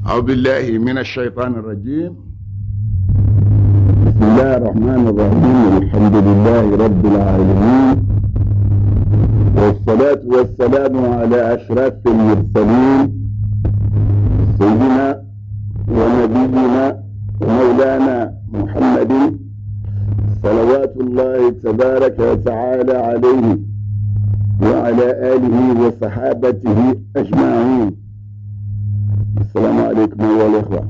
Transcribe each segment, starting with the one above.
أعوذ بالله من الشيطان الرجيم. بسم الله الرحمن الرحيم. الحمد لله رب العالمين، والصلاة والسلام على أشرف المرسلين سيدنا ونبينا ومولانا محمد صلوات الله تبارك وتعالى عليه وعلى آله وصحابته أجمعين. السلام عليكم أيها الإخوة.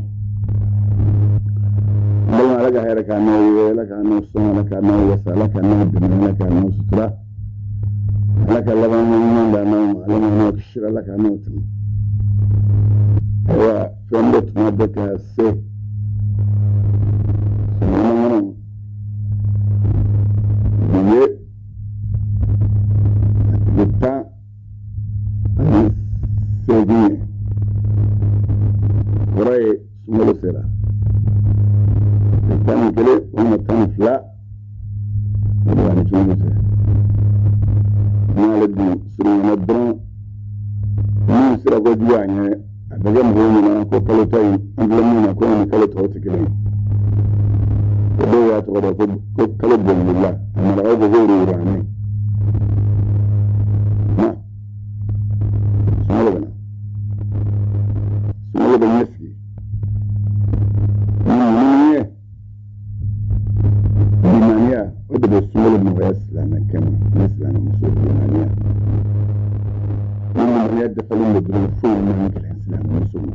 اللهم لك خيرك أنه لك أنه الصنع لك أنه وسع لك أنه الدنيا لك أنه سترة لك اللهم من لأنه معلم أنه كشر لك أنه تم هو فندت مادك السيف سنوانا مرم بيه بتا السيدية ورأي سمولو سيرا الثاني كله وهم الثاني فلا يعني سمولو سيرا ما لدي سرينا الدرون من سيرا قد يعني بجم هوننا كو كالوتاي أنجلمنا كوني كالوت هوتكلين ودو ياتغدا كو كالوت بهم الله أما رأوه غوري وراني ما سمولو بنا سمولو بنيسكي إيمانية ودب السمول المغيس لأنه كما مثل أنا مسؤول إيمانية من يدفلون بدون فول منك الإسلام المسلم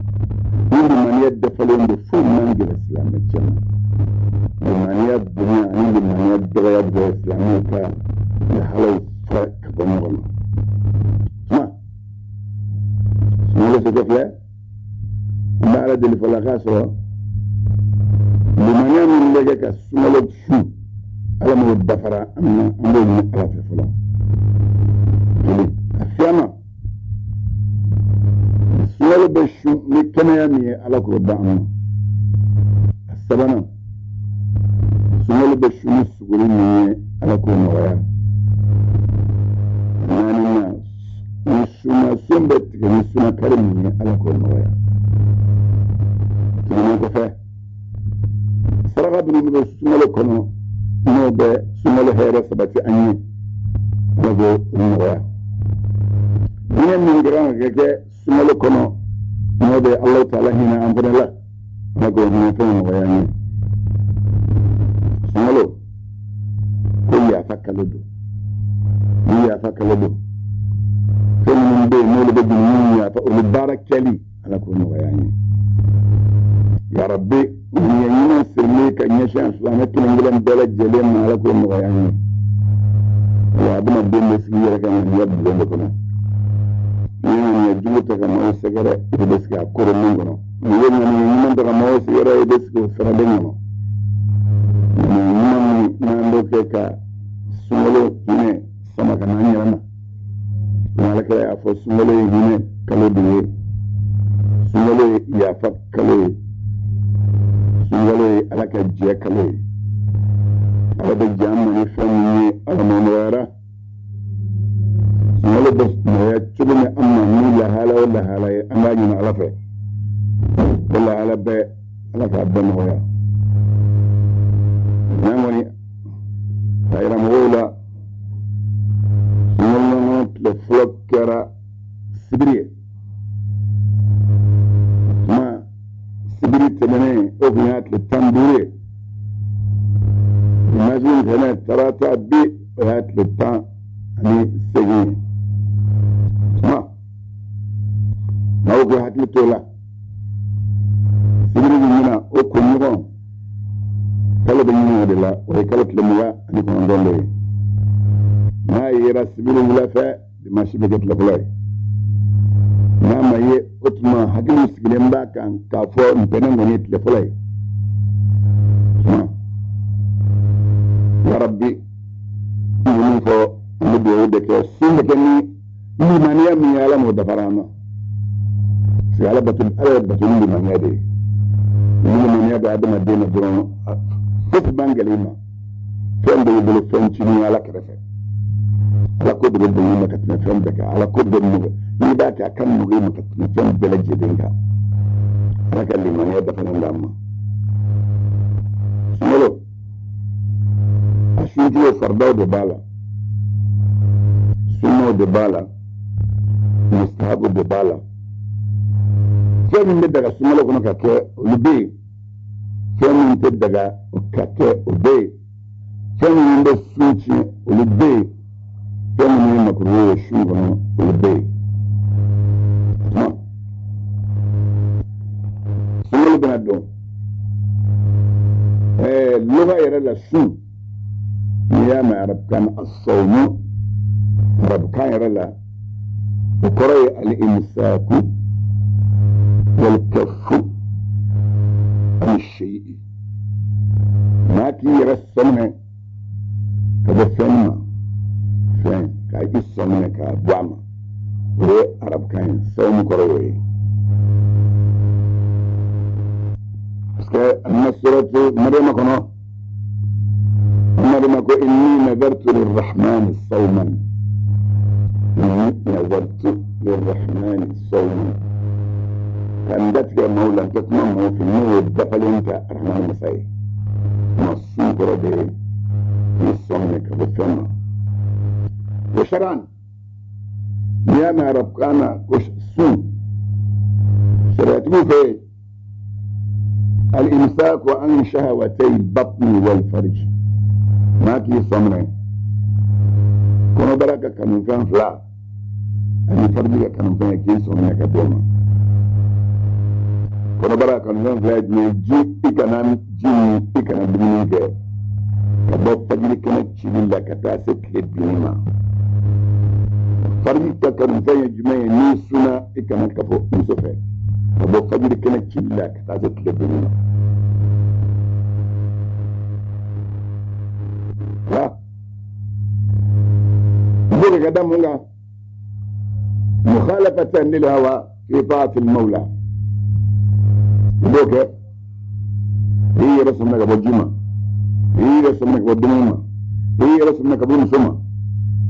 من يدفلون بفول منك الإسلام الجمع إيمانية الدنيا عند من يدغى يبغى إسلامك لحلو فرق بمغنى ما سمول سكفلة ما أرد اللي فلقاسه لمن يعمل لك السمول شو على ما الدفرة أما أمور من ألف فلان السيامة السمول بشو كما يمي على كرب أمام السبنا السمول بشو نسقولين على كرب مغيان يعني الناس نسونا سنبت نسونا كرمي على كرب مغيان تلمون كفاه سرقة بني السمول كنو نوبة سمول هيرة سبتي أني نبو المغيان من جرام كذا سمول كنو نوبة الله تعالى هنا أمرنا لا نقول نفهم المغيان سمولو كل يفكلدو فين من بين نول بدنيا فالبارك كلي على كل مغيان يا ربي وينينا سرليك أن يشاء سلامك نقولن بلد جلين على كل مغيان وابن الدين مسكيرة كمان يبدو لكنا يعني يجوتك كما يسكره يدسك أكور منكنا ويوم ينين كما يسكره يدسك وفرديننا ينين نندوك كسمولو هنا سمك ناني لنا مالك يا أفو سمولو هنا كلو ديه سمولو يافق كلو سمولو على كجيا كلو على بجام من فمي على منوارة سمولو بس ما يتشبني أما مي لهلا ولا هلا أنا جينا على فيه ولا على بي على كعبنا ويا نعمني خير مغولا سمولو نوت لفلوكرا سبريه سبريت مني أغنيات للتنبوري المازون هنا تراتع بي وهات للتان يعني السجين اسمع نوغو هات للتولا سبريت هنا أكو نظام كلب ينوى لله وهي كلب لمياه أنكم عندهم لي ما يرى سبريت ملافة لما شبكت لفلاي nama ye otuma hakili sigilen b'a kan k'a fɔ ntɛnɛn kɔni ye tile fɔlɔ ye yarabi n ye min fɔ n bɛ dugawu de kɛ sin bɛ kɛ ni limaniya min ye ala m'o dafara an ma parce que ala ye batoli limaniya de ye ni limaniya bɛ adamaden na dɔrɔn fosi b'an gɛlɛn i ma fɛn bɛ y'i bolo fɛn cini ye ala kɛrɛfɛ ala ko de bɛ bonya ma ka tɛmɛ fɛn bɛɛ kan ala ko de bɛ n'i b'a kɛ a ka nɔgɔ i ma ka tɛmɛ fɛn bɛɛ lajɛlen kan haka liman ya dafa nan da amma sumalo a shujiyo fardau da bala sunno da bala mustahabu da bala sai min daga sumalo kuma ka ke lube sai min daga ka ke ube sai min da sunci lube sai min makruh shugaba lube sumalo bana don lugha yara la sun يا ما رب كان الصوم رب كان يرلا وقرأ الإمساك والكف عن الشيء ما كي يرى الصوم كذا فين كاي الصوم كبوما ورب كان صوم قرأ بس كأن سورة مريم كنا مريم كو إني نذرت للرحمن صوما نذرت للرحمن صوما كان دتك مولا تتمم في النور الدفل انت الرحمن مسائي مصوب ردي يصومك بفما وشرعا يا ما رب كان كش سوء شرعتكم في الإمساك عن شهوتي البطن والفرج ما كي صمنا كونو بركة كانوا كان فلا أنا فرجك كانوا كان كي صمنا كبوما كونو بركة كانوا كان فلا جي إكنا جيني إكنا بني كه كبو فجر كنا تشيل لك تاسك الدنيا فرجك كانوا كان جماعة نيسونا إكنا كفو مسافة كبو فجر كنا تشيل لك تاسك الدنيا يقول قدامنا مخالفة للهوى في طاعة المولى يقول هي رسمنا أبو الجمعة هي رسمنا أبو الدمومة هي رسمنا أبو نسمة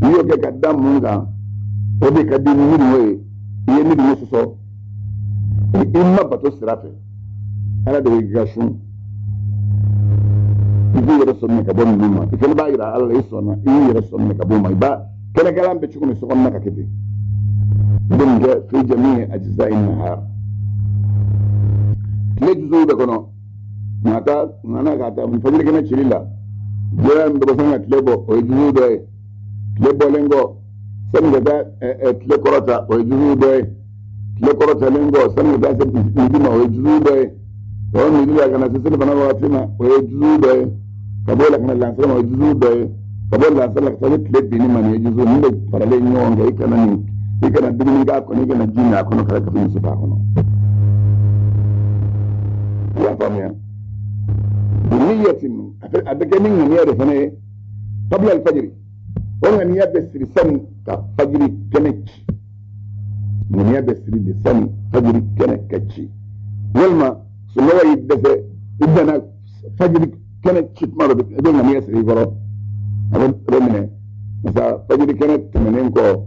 يقول قدامنا وبي كدين مدوي هي مدو نسوسو إما بطو سرافة أنا دوي قاشون يقول رسمنا أبو نسمة يقول باقي على الإسونا هي رسمنا أبو ما كلا كلام بتشوفون يسقون لك كده بنجا في جميع أجزاء النهار ليه جزء بكونه ماتا أنا كاتا من فجر كنا تشيلا جرام بروسنا تلبو ويجزء ده تلبو لينغو سنجدا تلكورتا ويجزء ده تلكورتا لينغو سنجدا سنجدا ويجزء ده وهم يجزء كنا سيسل بنا واتنا ويجزء ده كبولا كنا لانسلم ويجزء ده kabon la sala ta le bini man yeji zo ni parale nyo nga ikana dumi ga ko ni kana jinna ko no kala ka fi sifa ko no ya famia biniyatin adake min ne ya fane qabla al-fajr wala ni yabsir san ka fajr kanaki ni yabsir bi san fajr kanaki walma sunawa yidda idana fajr kanaki maro bi idana ni yasri goro رمنا مثلا فجر كانت منين كو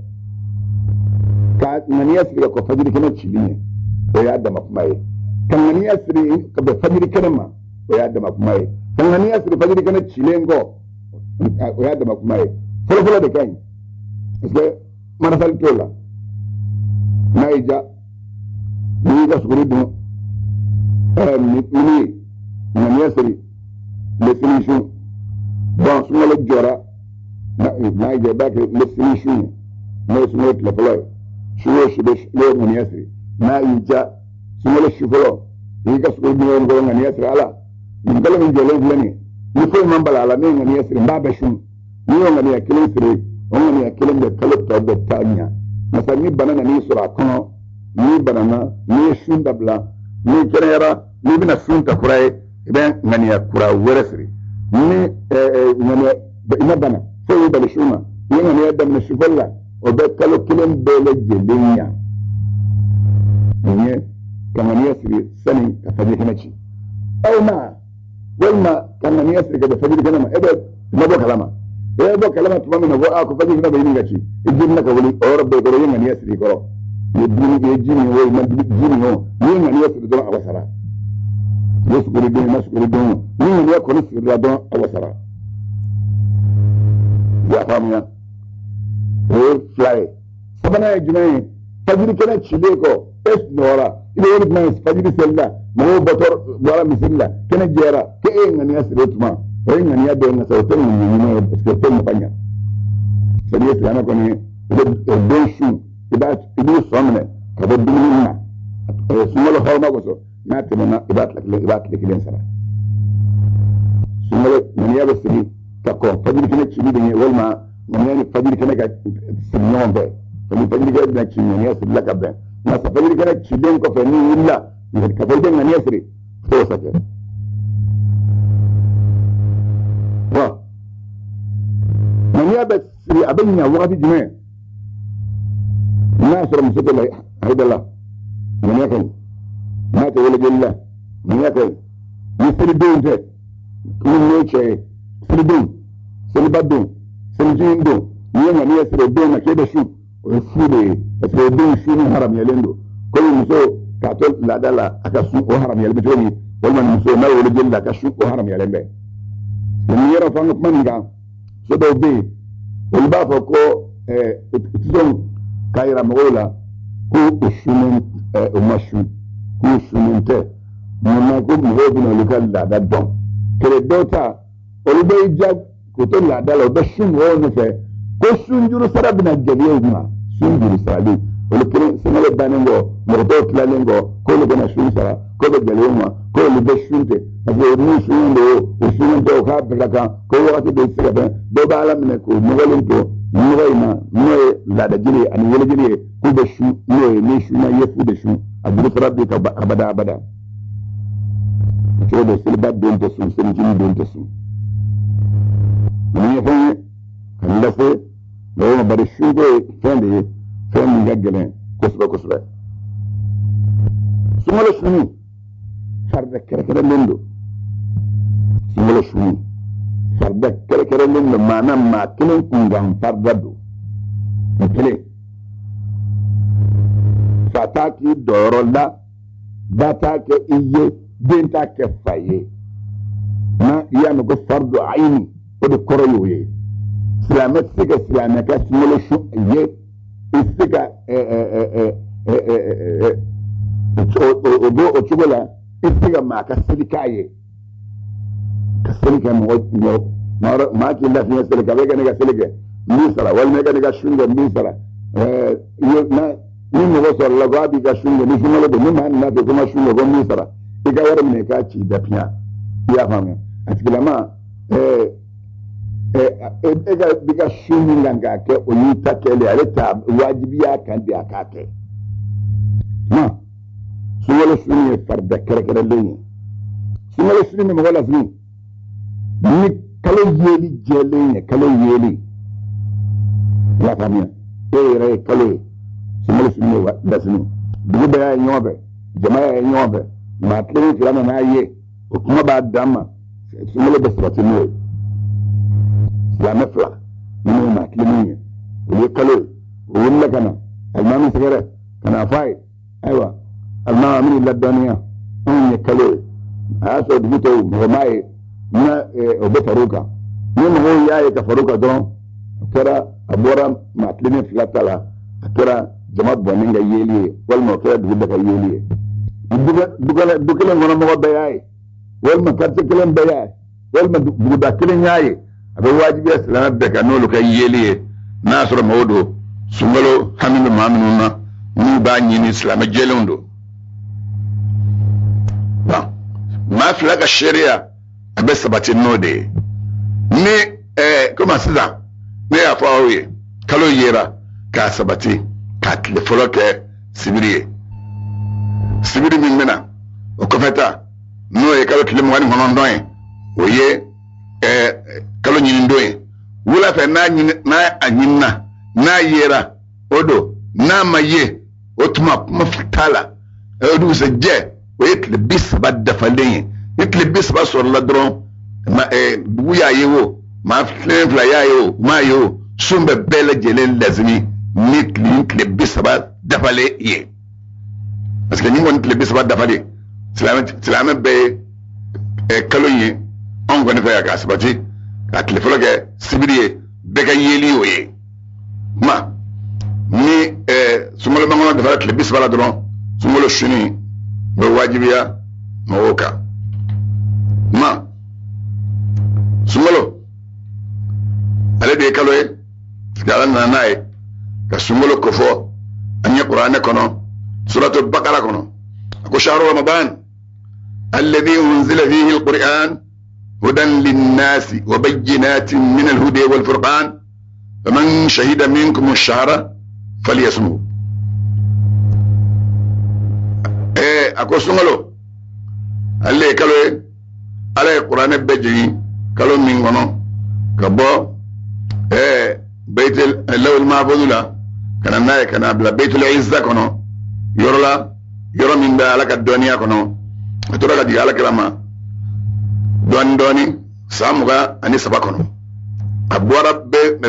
كانت من يسري كو فجر كانت شلية ويعد مفماي كان من يسري قبل فجر كلمة ويعد مفماي كان من يسري فجر كانت شلين كو ويعد مفماي فلا ده كان إذا ما نفعل كلا ما يجا بيجا سكريدو مني من يسري لسنيشو bon su ma la jora na je ba ke lesini shu ne su ma la folo shu be le mun yasri na ija su ma la shu folo yi ka su bi won go ngani yasri ala min bala min jole flani ni ko man bala ala ne ngani yasri ba be shu ni ngani yakilin sire ngani yakilin de kalata de tanya masa ni banana ni sura kono ni banana ni shu dabla ni kerera ni bina sunta kurai ben ngani yakura weresri ni ngani ina bana sai bal shuma yana ne yadda mun shugalla o da kalo kilin bele jelinya ne kamar yasri sani ka faje kana ci au ma walma kamar yasri ka da faje kana ma ebe na bo kalama bo kalama tuma min go a ko faje kana bai ninga ci idin naka wali o rabbe ko yana yasri ko يدين يجيني هو يجيني هو مين من يسر دون أوسرا يسكر دون مسكر دون مين من يكون يسر دون أوسرا يا فاميا هو فلاي سبنا يجمعين فجر كنا تشيليكو إيش نورا إذا ولد ما يسفجر سلا ما هو بطر ولا مسلا كنا جيرا كأين من يسر يتما وين من يدين نسوتين من يوم يسكتين مفنيا سبيس أنا كوني الدوشو إذا صامنا كذا الدنيا سمولا خالما قصو ما تمنا إبات لك لين سرا سمولا من يابس لي تكون فجر كنا تشيلي بني أول ما من يعني فجر كنا كسبناهم به فجر كنا تشيلي من ياسر لك به ما فجر كنا تشيلين كفني إلا يهد كفجر من ياسري هو سكر من يابس لي أبني وقت جمع الناس رمسك الله هيدا الله من يكن ما تولد الله من يكن يسردون ذات كل نيتشي سردون سلبدون سلجيندون يوم يسردون كده شو ويسيري يسردون شو من حرم يلندو كل مسو كاتول لا دلا أكسو وحرم يلبتوني والمن مسو ما ولد الله كشو وحرم يلبه من يرى فانك من كان سدو بي والبافو تزون كايرا مغولا كو الشمن ومشو كو الشمنته مما كو مغوبنا لكال لا دون كردوتا ولبي جاب كتول لا دالا وبشون ونفه كو سنجر سرابنا الجليوما سنجر سرابي ولكن سنال بانينغو مغدوت لالينغو كل بنا شون سرا كل الجليوما كل بشونته أفضل شونده وشونته وخاب لكا كو وقت بيسكبه دوبا علمنكو مغلنتو نوينا نوي لا دجلي أن يلجلي كوبشو نوي نيشو ما يفودشو أبو ربي كبدا أبدا كده سلبات دون تسون سنجين دون تسون من يفهم كان لسه لو ما برشوا ده فين يجعلين كسبة سمولا شنو فرد كركر لندو سمولا شنو فرد كركر لندو معنا ما كلن كونغام فردو مثله فتاكي دورولا باتاكي إيه بنتاكي فايه ما يعني كو فرد عيني ودي كوريوي سلامت سيكا سلامك سمولا شو إيه السيكا ochogola isiga ma kasilikaye kasilika ma ki la fiya silika be ga silika misala wal mega ga shunga misala na ni mo so la gabi ga shunga ni shunga de ni man na be kuma shunga go misala iga wara mine ka ci da fiya ya fama atikilama ega biga shunga nga ke onita kele aleta wajibiya kan de akake ma سوالو سنين فرد كركر اللي سوالو سنين مغلا سنين ني كلو يلي جيلي كلو يلي لا فاميا اي راي كلو سوالو سنين لا سنين بيجي بيا نيوبه جماعه نيوبه ما تلي كلام ما يي وكما بعد دما سوالو بس باتنو لا مفلا منو ما كلمني ولي كلو ولا كان المامي سكره كان فاي ايوه الماء من الدنيا أن يكلوا أسود بيتو مهماي ما وبتروكا من هو ياي كفروكا دون ترى أبورا ما تلين فلاتلا ترى جماعة بنينجا يلي والموكلة دودك يلي دوكلا منا مغا بياي والما كاتكلم بياي والما دودكلم ياي أبو واجب يسلم بك نولك يلي ناصر مودو سملو حمد مامنونا نباني نسلام جلوندو ما في لك الشريعة بس باتنودي ni kuma siza ne ya fawoye kalo yera ka sabati ka tlefoloke sibiri min mena o kofeta no e kalo tlem wani honon doye oye kalo nyini doye wula fe na anyinna na yera odo na maye otuma mafitala odu se je ويتلبس بعد دفلين يتلبس بس ولا درون ما ويا يو ما فلان فلا يا يو ما يو سوم ببلا جلين لازمي يتلبس بعد dafale ye parce que ni ngon tile bisaba dafale silame be kalo ye on goni fa ya ka sabati ka tile folo ke sibiri be ka yeli o ye ma ni sumalo bangono dafale tile bisaba dron sumalo shuni be wajibiya mawoka ma sumalo ale de kalo ye skala nanaye ka sumalo kofo anya qur'ana kono suratul baqara kono ko shahru ramadan alladhi unzila fihi alquran hudan linnasi wa bayyinatin min alhuda wal furqan faman shahida minkum ash-shahra falyasmu ako sumalo alle kalo ala qur'ana beji kalo min kono ka bo بيت اللو المعبود لا كان ناي كان بلا بيت العزة كنو يورلا يورا من دا لك الدنيا كنو تورا دي على كلام دوني سامغا اني سبا كنو ابورا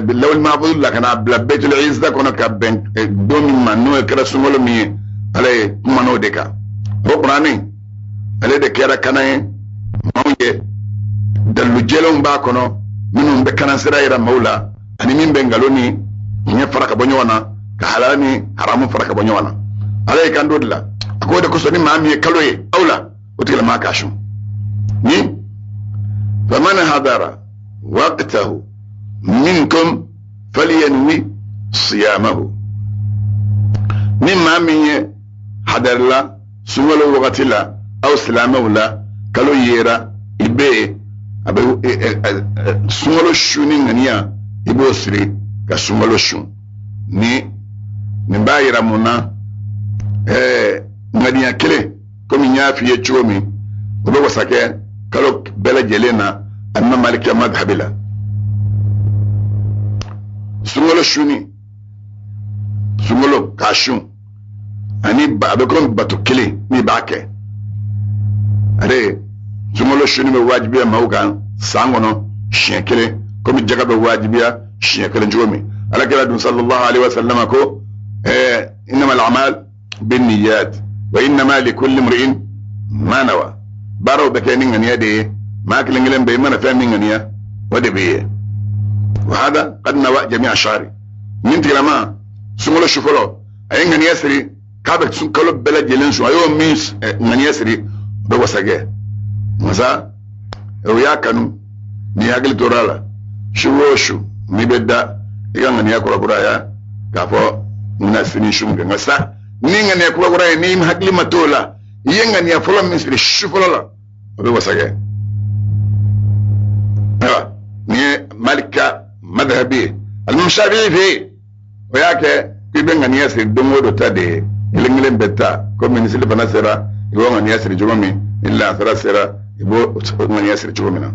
باللو المعبود لا كان بلا بيت العزة كنو كبن دومي منو كرا سمولو مي علي منو ديكا ربراني علي دكيرا كان موجه دلو جيلون با كنو منو بكنا سرايرا مولا ani min bengaloni nya faraka bonyowana ka halani haramu faraka bonyowana alay kan dodla ko de ko soni mami kaloye awla utila ma kashu ni faman hadara waqtahu minkum falyanwi siyamahu min mami hadarla sumalo waqtila aw salamahu la kaloyera ibe abe sumalo shuni ngania ibo siri ka sumalo shun ni bayira muna ngadiya kele komi nyafi ye chomi obo wasake kalo bela jelena amma maliki madhhabila sumalo shuni sumalo kashun ani ba ko batu kele ni bake are sumalo shuni be wajibi mawga sangono shekele komi jaga be wajibiya shekele njomi alakira dun sallallahu alaihi wasallam ko inma al-a'mal binniyat wa inma likulli imrin ma nawa baro be kenin ngani de ma kilengilen be mana famin ngani wade be wa hada qad nawa jami' shari min tilama sumolo shufolo ay ngani yasri kabe sun kalo bela jelen su ayo mis ngani yasri do wasage masa o yakanu ni agil torala shuwoshu mi bedda iganga ni akura kura ya kafo muna sini shumga ngasa ninga ni akura kura ni hakli matola yenga ni afola misri shufola obe wasage ni malika madhhabi al-Shafi'i fi wayake kibenga ni yasri dongo do tade ilengile betta comme ni sile banasera iwo ni yasri jogomi illa sarasera ibo ni yasri jogomina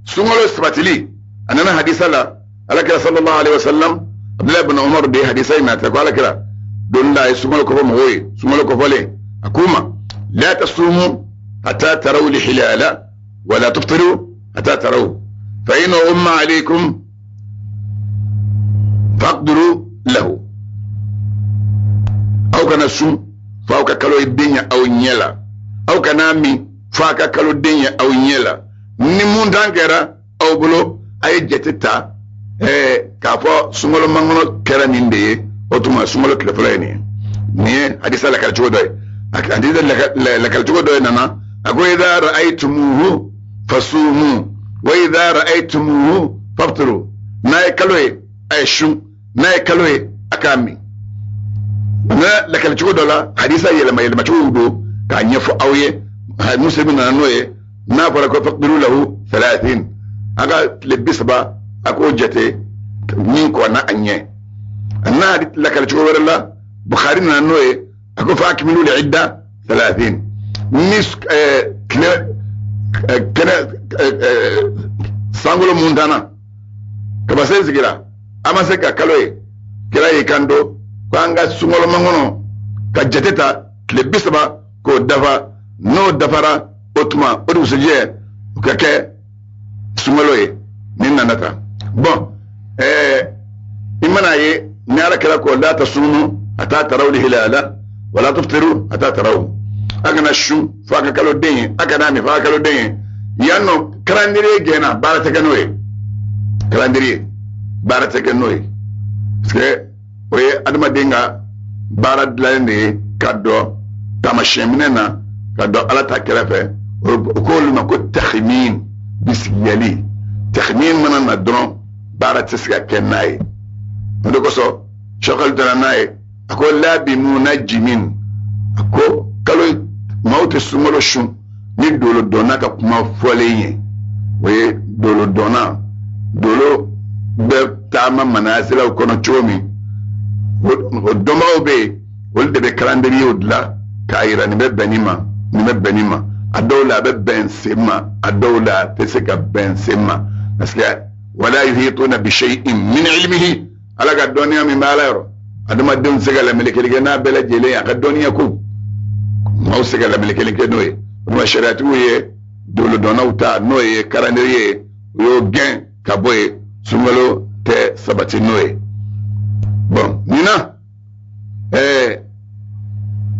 sungalo sabatili anana hadisa la alakira sallallahu alaihi wasallam abdullah ibn umar bi hadisai ma ta qala kira don la sungalo ko mo hoye sungalo ko fole akuma la tasumu hatta tarawu al-hilala wa la tuftiru hatta tarawu fa in umma alaykum faqdiru lahu aw kana sum fa ka kalo dinya aw nyela aw kana mi fa ka kalo dinya aw nyela ni mun dangera aw bolo ay jetita kafo sumolo mangono kera ninde otuma sumolo klefla ni hadisa la kalchugo doy hadisa la kalchugo doy nana ago idha ra'aytumuhu fasumu wa idha ra'aytumuhu faftiru nay kaloy ay shum nay kaloy akami na la kalchugo dola hadisa yelma chugo ka nyefo awye muslimin na noye na fara ko faqdiru lahu 30 aga lebisba ako jete min ko na anye na hadith lakal chugo wala bukhari na noye ako fa akmilu al-idda 30 nis kena sangulo mundana kaba se zigira ama se ka kaloye kira yikando ko anga sungolo mangono ka jeteta lebisba ko dafa no dafara otuma odu suje kake sumaloye ninna nata bon إمنا يه نارك لكو لا تصوموا حتى تروا الهلال ولا تفطروا حتى تروا أغنى الشو فاكا كالو دين أكادامي فاكا كالو دين يانو كراندري جينا بارتك نوي كراندري بارتك نوي سكي وي أدما دينغا بارد لندي كادو تامشيمننا كادو على تاكرافة وكل ما كنت تخمين بسيالي تخمين من الدرون بارد تسكا كناي ندوكو سو شغل تناي أقول لا بمنجمين أقول كالو موت السمولو شو ni dolo dona ka kuma folenye we dolo dona dolo be tama manasila kono chomi o doma obe wol de be calendrier odla kaira ni be benima adawla be bensema adawla teseka bensema parce que wala yuhituna bi shay'in min ilmihi ala ga donia mi malayro adama dem segala melekele na bela jele ya ga donia ko maw segala melekele ke noye ma sharatu ye dolo dona uta noye calendrier yo gain kaboye sumalo te sabati noye bon nina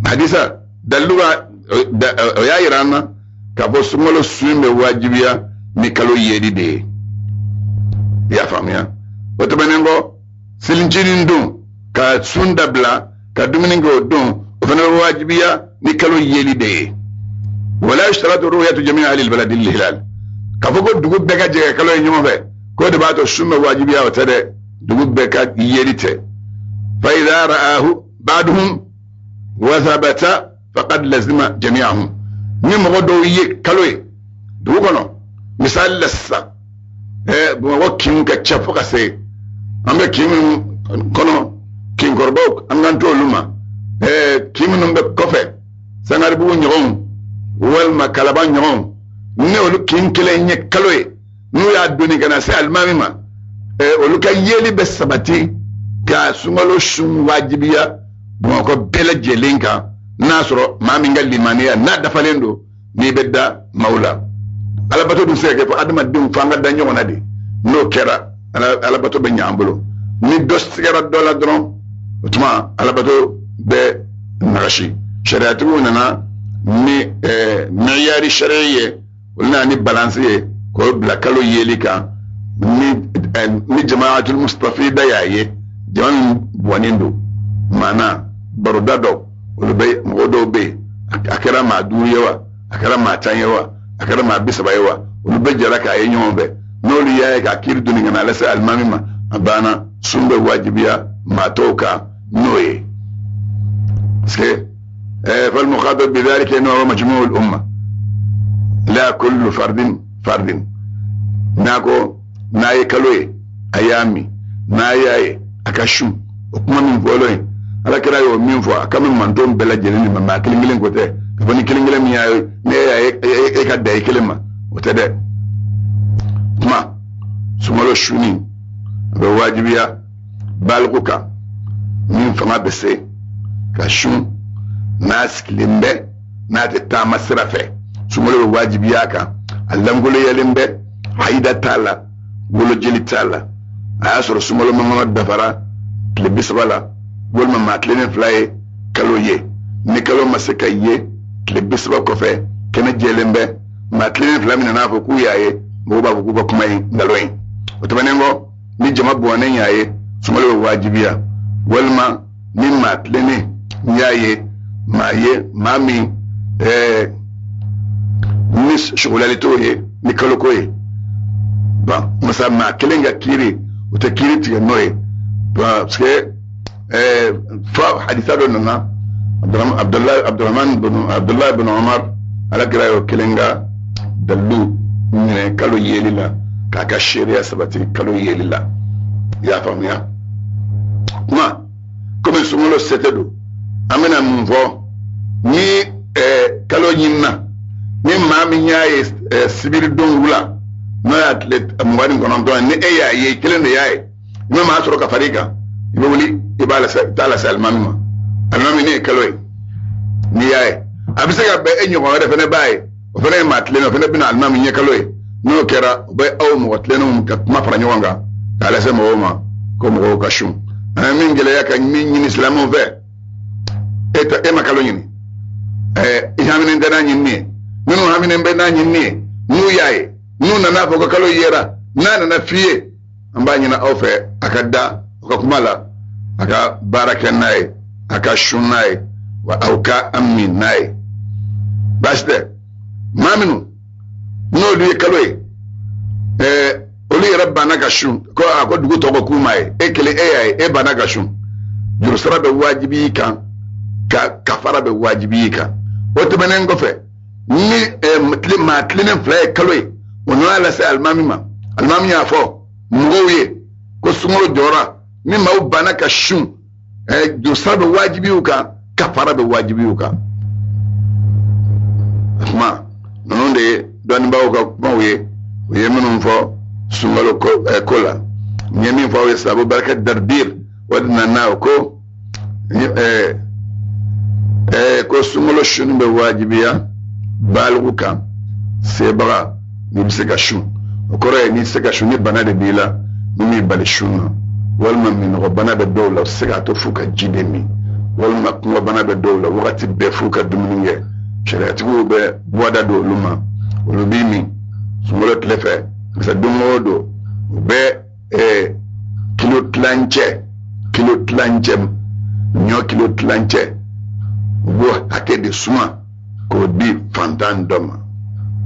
hadisa dalluga ya irana kabo sumalo sume wajibiya ni kalo yedi de ya famia wato benengo silinjinin dun ka sunda bla ka duminingo dun ofana wajibiya ni kalo yedi de ولا يشترط رؤية جميع أهل البلد الهلال كفوق دغوب بكا جيغا كلو ينيمو في كو دباتو السنة واجبية وتدى دغوب بكا يليته فإذا رآه بعضهم وثبت فقد لزم جميعهم نيم غدو يي كلوي دوغونو مثال لسا بو كيم كا تشافو كاسي امبا كيم كونو كين كوربوك امغانتو لوما كيم نمبا كوفي سانغار بو نيغون walma kalaban ñoom ne olu kinkele nye kaloye nu ya doni kana se almami ma olu ka yeli be sabati ka sungalo shun wajibiya bon ko bela jelinka nasro mami ngal limaniya na dafalendo ni bedda maula ala bato dum seke fa adama dum fanga da ñona di no kera ala bato be ñambulo ni dostigara dola dron tuma ala bato be nagashi shariatu nana ni معيار الشرعية قلنا ني بالانسيه كو بلا كالو يليكا ني جماعة المستفيدة ياي جماعة بوانيندو مانا برودادو ولبي مغودو بي أكرا ما دو يوا أكرا ما تان يوا أكرا ما بيسبا يوا ولبي جراكا ينيوم بي نولي ياي كاكير دوني غنا لسا المامي ما أبانا سنبه واجبيا ما توكا نوي سكي فالمخاطب بذلك انه هو مجموع الامه لا كل فرد ناكو ناي كلوي ايامي ناي اكاشو وكما من فولوين على كده يو مين فو كم من دوم بلا جنين ما كلينغلين كوتي كفني كلينغلين يا ني كدا كلمه وتدا ما سمالو شوني بواجبيا بالغوكا من فما بسي كاشو nas kilimbe na ta masrafe sumulu wajibi yaka allangolo yelimbe haida tala golo jeli tala asoro sumulu mamad dafara le bisbala gol ma matlene fly kaloye ni kalo masaka ye le bisba ko fe kena jelembe matlene flamina na fo ku yaye mo ba ku ba kuma ndaloyin otobanengo ni jama bonen yaye sumulu wajibiya walma ni matlene yaye maye mami mis shugulalitoye nikalokoye ba masa ma kelenga kiri utakiri tiga noye ba ske fa haditha do nana Abdullah ibn Umar ala kira yo kelenga dalu ne kalo yelila kaka sharia sabati kalo yelila ya famia kuma comme sumulo setedo amena mvo ni kalo nyinna ni mami nyaaye sibiri don wula no atlet mwani kono don ni eya ye kelende yaye ni ma asoro ka farika ibo wuli ibala sa tala sal mamma almami ni kalo ni yaye abisega be enyo ko re fene baye o fene matle no fene bina almami ni kalo no kera be aw mo watle no ka ma fara nyonga ala se mo ko mo ka shun min gele ya kan min islamo fe eta e makalo nyini ihaminen dana nyinni nunu haminen be na nyinni nu yaye nu na fo ko kalo yera na fiye amba nyina ofe akadda ko kumala aka barakan nay aka shunay wa auka amin nay basde maminu no du kaloy oli rabbana ka shun ko dugu to ko kumay ekele e bana ka shun jursara be wajibi kan ka kafara be wajibi kan o to menen go fe ni ma tlinen fly kaloy wono ala sa almami ya fo ngowe ko sumoro jora ni ma bana ka shun jursara be wajibi kan kafara be wajibi kan asma non de don bawo ko mawe yeminum fo sungalo ko kola nyemi fo we sabu barkat darbir wadna na ko ko sungalo shunu be wajibiya balguka sebra ni bisega shun ko re ni sega shun ni banade bila ni bal shun wal man min rabbana be dawla sega to fuka jidemi wal ma ko bana be dawla wakati be fuka dumunye shariatu be boda do luma ulubimi sungolo tlefe misa dumodo be kilo tlanche nyo kilo tlanche bo akede suma ko di fantan doma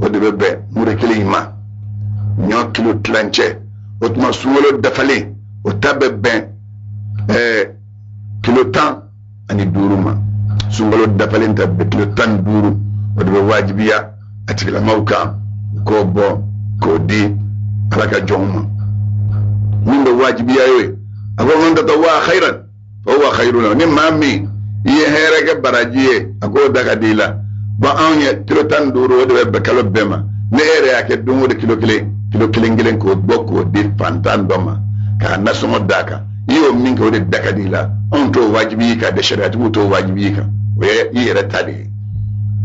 odi be mure kili ma nyo kilo tlanche otuma sungolo dafale o tabe ben kilo tan ani duruma sungolo dafale tabe kilo tan duru odi be wajibiya atikila mauka ko bo ko di alaka jomma min do wajibiya yoy abo man da wa khairan fa huwa khairun ni mammi ye herege barajiye ako daga dila ba anye kilo tan duro de be kalo bema ne ere yake dungo de kilo kilen ko bokko di fantan doma ka nasumo daka iyo min ko de daga dila on to wajibi ka de shariatu to wajibi ka we yere tadi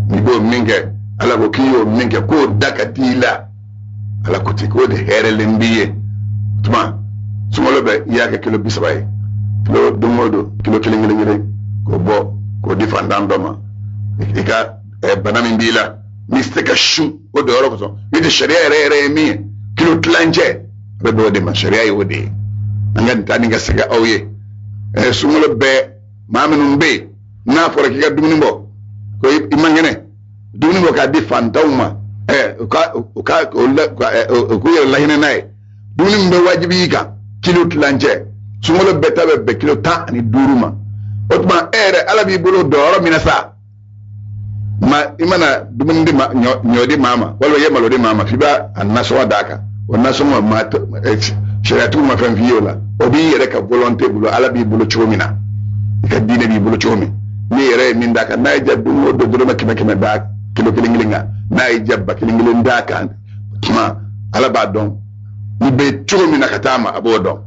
ni go minge ala ko kiyo minge ko daga dila ala kuti ko de here lembiye tuma sumolo be yake kilo bisabay kilo dumodo kilo kilen ko bo ko di fandan doma ika banami bila mistake shu o do ro ko mi de sharia re mi kilo tlanje be do de ma sharia yodi ngan tani ga siga awye sumolo be maminu be na fora ki ga dumuni mbo ko imangene dumuni mbo ka di fantawma ko yel lahine nay dumuni mbo wajibi ka kilo tlanje sumolo be tabe be kilo ta ni duruma otuma ere alabi bolo doro minasa ma imana dumuni ma nyodi mama wala yemalo de mama fiba annaso daka wanaso ma shariatu ma fan viola obi yere ka volonté bulo alabi bulo chomina ka dine bi bulo chomi ni yere min daka nay jabbu do do ma kime da kilo kilingilinga nay jabba kilingilin daka ma alaba don ni be chomina katama abodo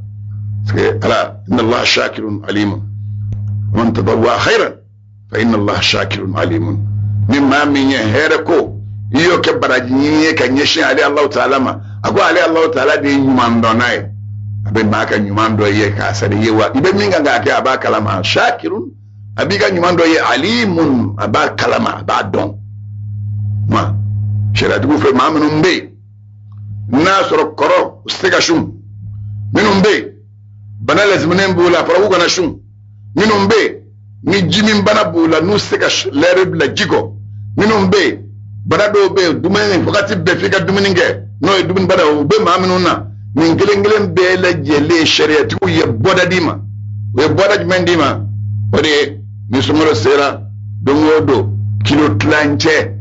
parce ala inna allah shakirun alim man tadawwa khairan fa inna allah shakirun alim mimma min here ko iyo ke baraji ni ka nyeshi ali allah ta'ala ma ako ali allah ta'ala de nyuman do nay abe maka nyuman do ye ka sare yewa ibe minga ga ke aba kalama shakirun abiga nyuman do ye alimun aba kalama ba don ma shera du fe mamnum be nasro koro stega shum minum be bana lazminen bula faragu kana shum minum be ni jimin bana bula nu stega lerib la jigo minum be bana do be dumen fakati be fika dumeninge no dumen bana be mamnuna min gelen be la jele shariatu ye boda dima we boda mendima ode ni sumoro sera dongodo kilo tlanche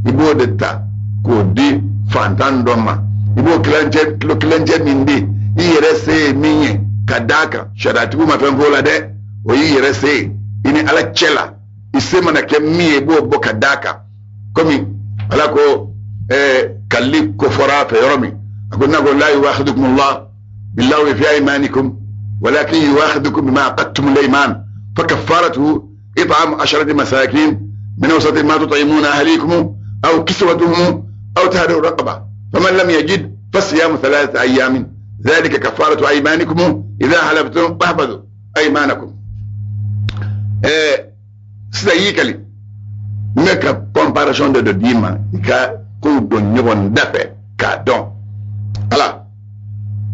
ibo de ta ko di fantan doma ibo klanje kilo klanje mindi yere se minye kadaka shariatu ma fen vola de o yere se ini ala chela isema na kemie bo kadaka komi ala ko kalli ko fora fe yoromi أقول نقول لا يواخذكم الله بالله في أيمانكم ولكن يواخذكم بما عقدتم الأيمان فكفارته إطعام 10 مساكين من أوسط ما تطعمون أهليكم أو كسوتهم أو تحرير رقبة فمن لم يجد فصيام 3 أيام ذلك كفارة أيمانكم إذا حلفتم فاحفظوا أيمانكم سيكلي ميكا comparaison de dima ka ko do nyogon dafe ka don ala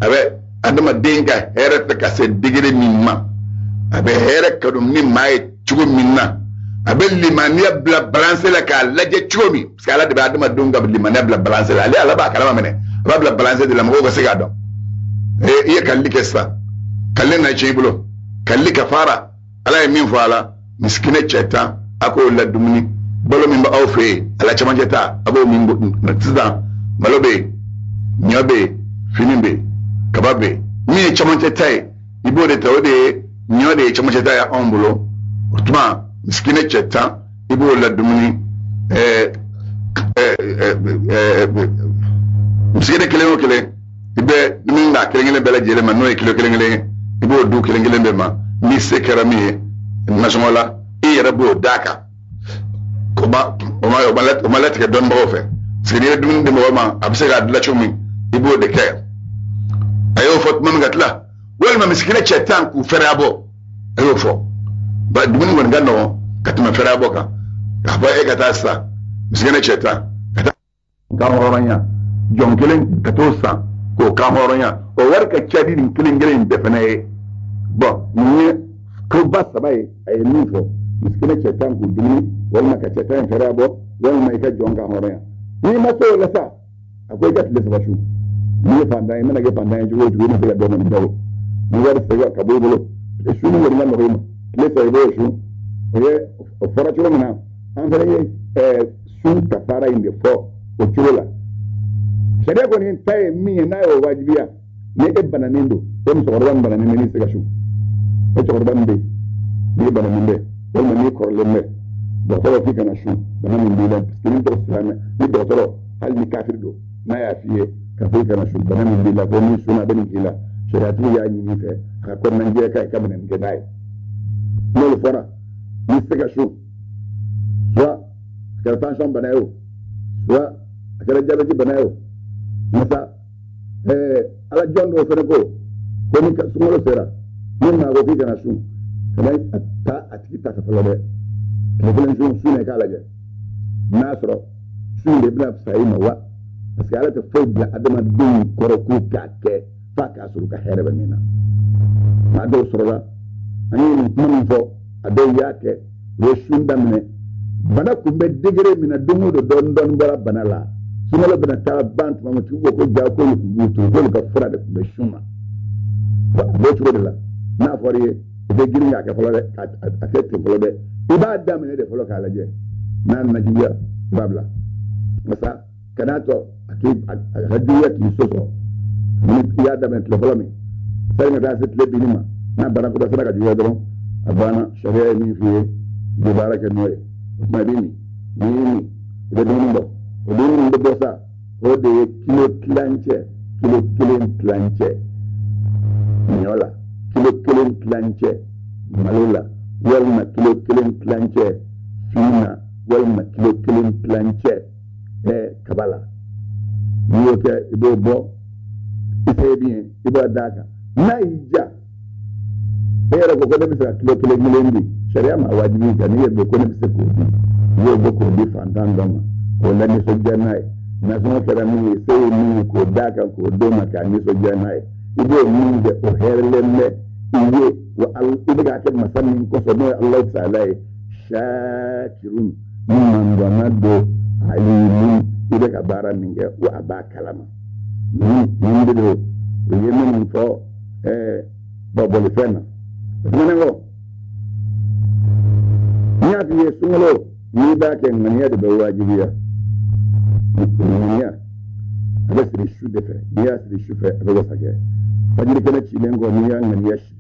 abe adama denga heret ka se digire mimma abe heret ka dum mimma e chugo minna abe limania bla balance la ka laje chugomi parce que ala de adama dunga limania bla balance la ala ba kala mene ba bla balance de la mo ko se ga don iya kalli kessa kalli na chibulo kalli kafara ala e min fala miskine cheta ako la dumni bolo min ba awfe ala chamajeta abo min na tida malobe nyobe finimbe kababe mi chamajeta ibo de tawde nyode chamajeta ya ombulo utuma miskine cheta ibo la dumni miskine keleno kele ibe minga kelengele bela jele ma noy kilo kelengele ibo du kelengele be ma mi sekera mi nasomola e rabo daka koma o malet ke don bo fe sini dum de mo ma abse ga dla chumi ibo de ke ayo fot mam gatla wal ma miskina chetan ku ferabo ayo fo ba dum ngon ganno katuma ferabo ka ba e gata sa miskina chetan ka horanya jon kelen katosa ko ka horanya o warka chadi din kelen gelen defene bo ni ko basa bay ay nufo miskina chetan ku dum wal ka chetan ferabo wal ma ka jonga horanya ni ma so la sa akwai gat le sabashu ni fanda mana ga fanda ji wo ji ne ga don dawo ni war sai ga kabulo e shu ni ngam no rima le sai bo shu o fara chulo mana an fere sun ka fara inde fo o chulo sharia ko ni tay mi na yo wajibiya ne e bananindo ko mi so ran bananinde ni sai ga shu e to ban be ni bananinde wal ma ni ko le me docteur fi kana shu bananinde la parce que ni docteur hal ni kafir do na ya fiye kafir kana shu bananinde la ko ni suna bani kila sharia tu ya ni fe ka ko nan je kai kamanen ke dai lolu fora ni sai ga shu soit que pension banayo soit que jabe banayo masa ala jondo fere ko ni ka sumolo sera ni na go fi kana shu kana ta atiki ta ka falo de ko len shu ne ka laje nasro shu de bla sai ma wa parce que ala ta fay bla adama dum koro ku ka ke fa ka suru ka here ba mina ma do soro ani mun fo ado yake we shunda mene bana kumbe digere mina dumu do don bara bana la sumala bana ta bant ma mutu ko ja ko mutu ko ka fura de kumbe shuma bo chugo de la na fori de girin ya ka folo de akete folo de ibada mene de folo ka laje nan na jiya babla masa kanato akib hadiya ki soso ni ya da men folo mi sai na da sit le binima na bana ko da sara ka jiya do abana sharia ni fi de baraka noye ma bini ni de dondo o dondo bosa o de kilo planche nyola kilo planche malula walma kilo planche fina walma kilo planche kabala niyo ke ibo bo ite bien ibo daka na ija era ko ko bisa kilo milendi sharia ma wajibi ga ni yebe ko ne bisa ko di yo ko di fantan dama ko la ni so janai na so kera mi sai ni ko daka ko do maka ni so janai ibo min de o herlemme iye wa al ibga ke masannin ko so no Allah ta'ala shakirun man damado alimun ibga bara minge wa abakalama ni de do yemen fo bobole fena manengo nya biye sungalo ni ba ke ngania de wajibiya nya avec les choux de fait ni as les choux fait avec ça que pas dire que na chilengo ni ya ngania shi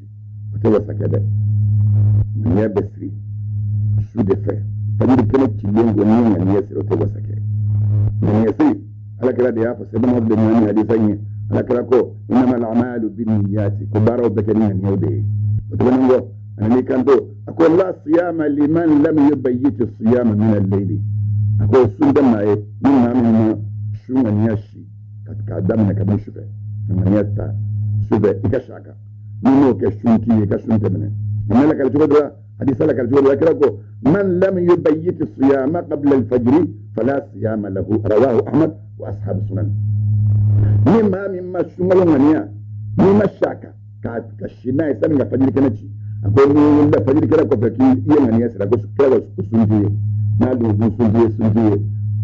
avec ça que de ni besri choux de fait pas dire que na chilengo ni ngania shi avec ça que ni si ala kala de ya fa sabana de ni hadithani ala kala ko inma al-a'malu binniyati kubara bakani ni yobe وتبنوا أنا كنتو أقول لا صيام لمن لم يبيت الصيام من الليل أقول سندما من ما شو من يشي كدمنا كمشفى من يتا sube ikashaka nino ke shunki ka shuntemene amela kal tugodra hadisa la kal tugodra kirako man lam yubayyit as-siyama qabla al-fajr fala siyama lahu rawahu ahmad wa ashab sunan mimma shumalo ngania mimma shaka ka shina isan ga fajr kenaci akwai ne da fajr kira ko faki iya ngania sira ko kira ko sunji na do sunji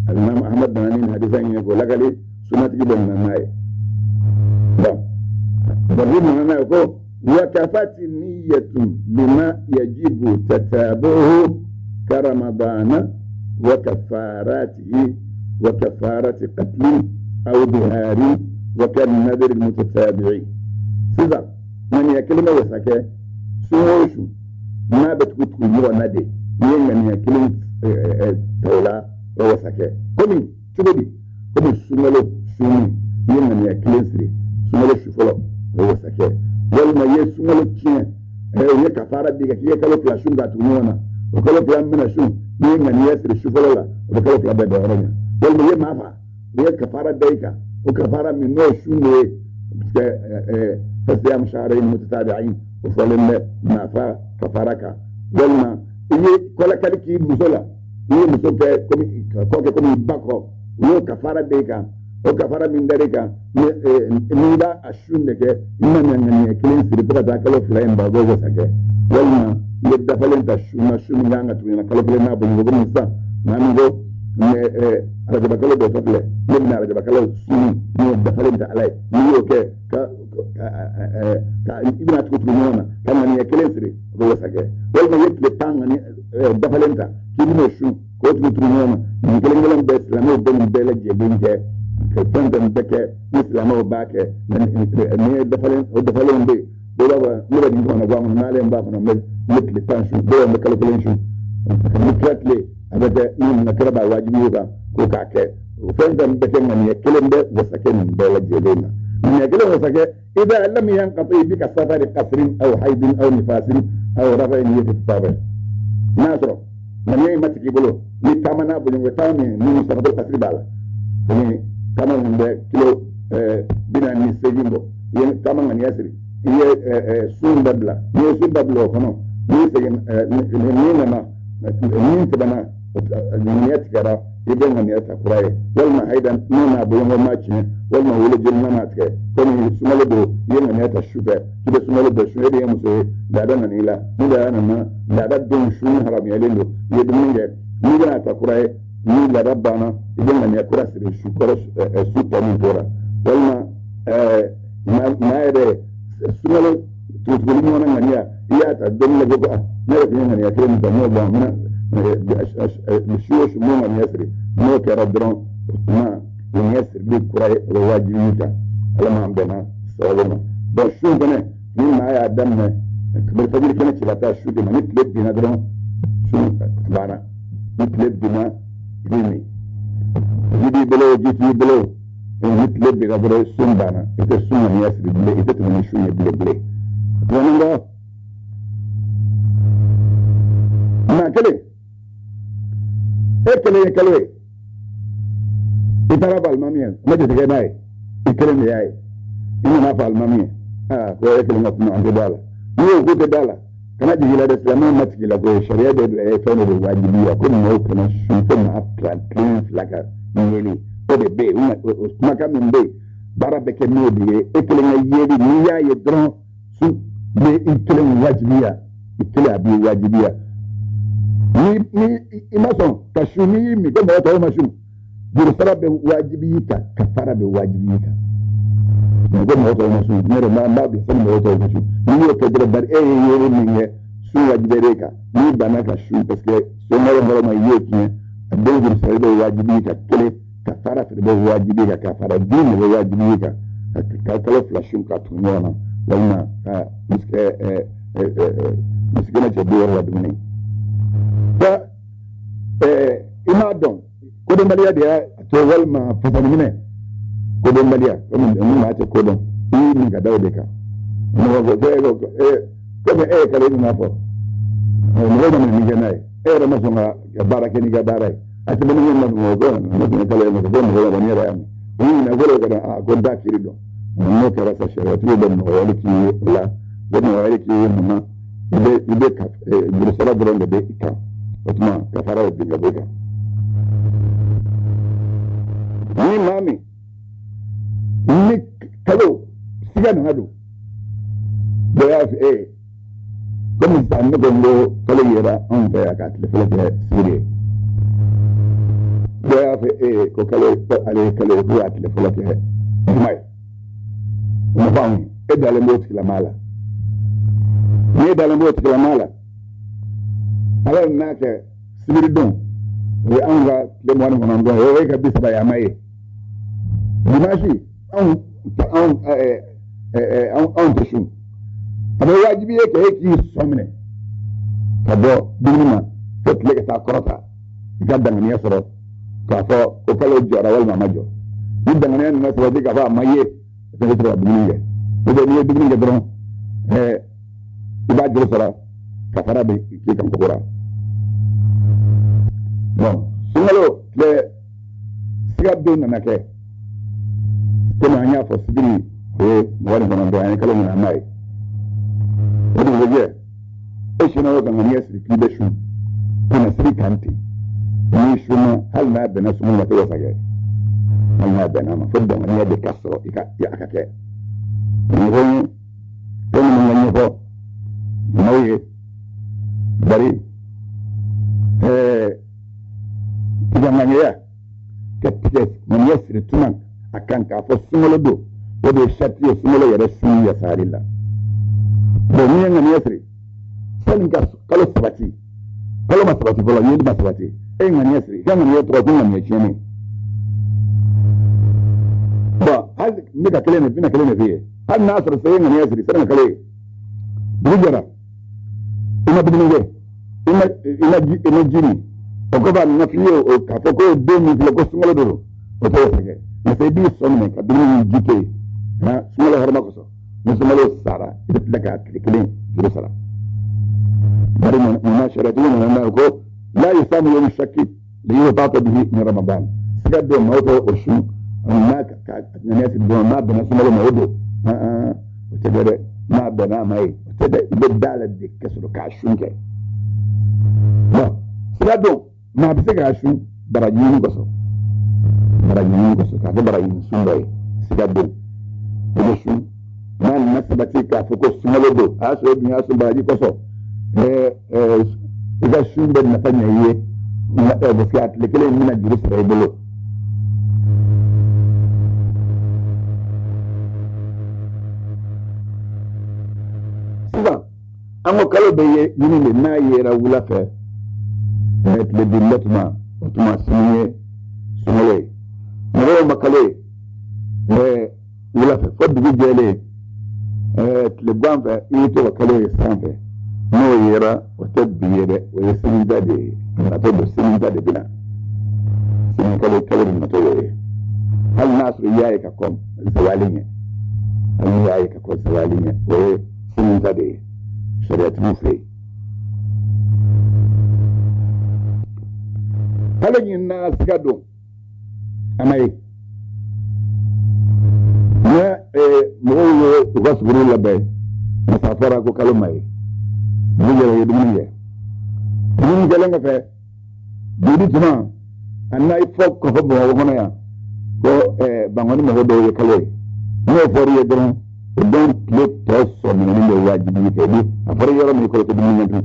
al-imam ahmad banin hadisan ne ko lagale sunat gidan nan nayi ضربنا أنا يقول وكفت النية لما يجب تتابعه كرمضان وكفاراته وكفارة قتل أو ظهار وكالنذر المتتابع سيدا من يكلم وسكى سوشو ما بتكون هو ندي من يكلم تولا وسكى كمي شو كمي سملو سمي من يكلم سري سملو شفلو هو سكى والما يسملو كين هي كفارة ديك هي كلو فلاشون باتونونا وكلو فلان من شون من يسري شفلو لا وكلو فلان بدورنا والما يمافا هي كفارة ديك وكفارة من نوع شون فصيام شهرين متتابعين وصلنا ما فا كفارك والما هي كل كلكي مسلا هي مسلا كوكي باكو هي كفارة ديك وكفارة من ذلك نيدا أشون لك إنما من كلين سريبرا ذاكلو فلين باغو سكى والما يبدأ فلين تشون نعنا توينا كلو فلين نابو نقول نسا نامي رجب كلو بوتفله يبنى رجب كلو سوني يبدأ فلين تعلي نيوكي ابن أتكت بنيونا كان من كلين سري باغو سكى والما يطلب تانغني دفلين تا كيبنو شو كوتكت بنيونا من كلين كلام بس لما يبدأ من بيلك جيبينك كنتم بك مثل ما هو باك ني دفلين بي دولا نبدي نقول نقول نالين باكنا مثل تانشون دولا مكالكوليشن مكاتلي أبدا من نكربا واجبيها كوكاك وفنتم بك من يكلم به وسكن بلد جلينا من يكلم وسكن إذا لم ينقطع بك سفر قصر أو حيض أو نفاس أو رفع نية الطابع ناصر من يمسك يقولوا لتامنا بلون وتامي من سفر القصر بالا kama ngbe kilo bina ni sejimbo yen kama ngani yasiri ye sumbabla kono ni segen ni na ni tabana ni yatkara idan ngani yatakuraye walma aidan nuna boyongo machine walma wala jinna matke kono sumalo do yen ngani yatashuba kibe sumalo do shwede yamuso dada nanila ni dada don shun haram yalendo yedunge ni gana takuraye ni la rabbana idan man yakura sir shukura sutta min dora walma ma yade sumalo tutulini wana ngania iya ta dalla gogo na yake ngania kiran da no ba mina bishuwa shumo man yasri no ke rabron ma ni yasri bi kurai wajibika alama ambena sawalama ba shu bane ni ma ya danne kamar fajir kana ci bata shu de mani kleb dina dron shu bana ni kleb dina gini jadi beliau jadi beliau ini lebih kepada sumbana itu sumber ya sedih itu cuma isunya beli tuan enggak nah kali itu apa almamia macam tu kan itu ni ay ini apa almamia kau itu nggak pernah ada dala ni aku ada dala kana jigila da islamu matgila ko sharia da tono da wajibiya ko mo kana shunfin after clean laka nyeli o de be uma ka min be bara be ke no biye ekele yeli ni ya ye dron su be ekele wajibiya ekele abi wajibiya ni imason ka shuni mi ko mo to ma shun bir sara be wajibiyita kafara be wajibiyita ko mo to ma shun ne ma be san mo to ma shun ni ko dra bar yeli ni su wajibereka ni banaka shu parce que so ngoro ma yeki abdul sara be wajibiyita kele kafara be wajibiyita kafara din be wajibiyita ka kala flashun ka tunyona walma miskena ce biyar wa dumini ta imadon kodon baliya da ya to walma fasani mine kodon baliya mun ma ce kodon ni ga dawo ka no go come kale ni nafo no go ni ga nai ra ma songa ga barake ni ga barai ati mun ni no go no kale no go no go ni ra ni na go ga a go da kirido no ka rasa shari'a to da mu wani ki la da mu wani ki mu ma ibe ka mu sala da da ika kuma ka fara da gaba ni mami ni kalo sigan hadu da ya fi kuma san da gondo kalo yera an ta ya ka tafi da sire da ya fi ko kalo ale kalo ya tafi da mai ma fam edale mboti kila mala ni edale mboti kila mala ala nake sibiri don we anga le mo wana ndo we kabisa ba ya mai dimashi an tishu abe wajibi yake yake somne kabo dinima fetle ka korota gadda ngani yasoro ka fo ko kala jora wal mamajo dinda ngani na so diga ba maye ko to dinga ko ni dinga dron iba jero sara ka fara be ki kan ko gora bon sungalo le sigabbe na nake kuma anya fo sibiri ko wani kono do ay kala na mai wani waje shi na wajen wani yasiri ki da shu kuna siri kanti ni shu ma hal na bana su mun wata wasa gai hal na bana ma fadda wani yadda kasro ya aka ke ni wani mun wani ko nauyi bari idan man ya katte mun yasiri tunan akan ka fo sumolo do wado shatti sumolo ya rasu ya sarilla domin yan yasiri sanin ka kalo sabati kalo masabati kalo yedi masabati yan yasiri yan yetro kun yan yechene ba hal nika kalene bina kalene fiye hal nasr sai yan yasiri sanin kale bujara ina bidinge ina jini o ko ba na fiye o ka ko do mi ko sumolo do o to sege na sai bi sonne ka bidinge jike na sumolo harma ko so musumalo sara daga kilin jerusalem bari mun sharatu mun ko la yusamu yawm shakki li yutata bihi min ramadan sigado mawto o shu amma ka ne do ma bana sumalo mawdo tedere ma bana mai tedere ibdala de kaso ka shunke ba sigado ma bi ga shu barajini ko so ka ga barajini sunday sigado ko shu man nasabati ka foko sumalodo aso dunya so baraji koso ida shumbe nafanya yeye na gaskiya lekele mina jiru sai bolo siba amo kala beye yini le na yera wula fe le dilatma otuma sinye sumale mo makale wula fe foddu jele le gwanfa ito kale sanfe no yera wata biyere wa sinida de na to do sinida de bina sin kale na to ye hal nasru yayi ka kom zawalinya hal yayi ka ko zawalinya wa sinida de shariat mufi halin na sigado amai na moyo wasburu labe masafara ko kalmai bujere yeduniye dum gelenga fe didi tuma annai fok ko fo bo hono ya ko bangoni mo do ye kale no fori ye don let to so mi ni wajibi ke bi afori yoro mi ko to dum ni ngi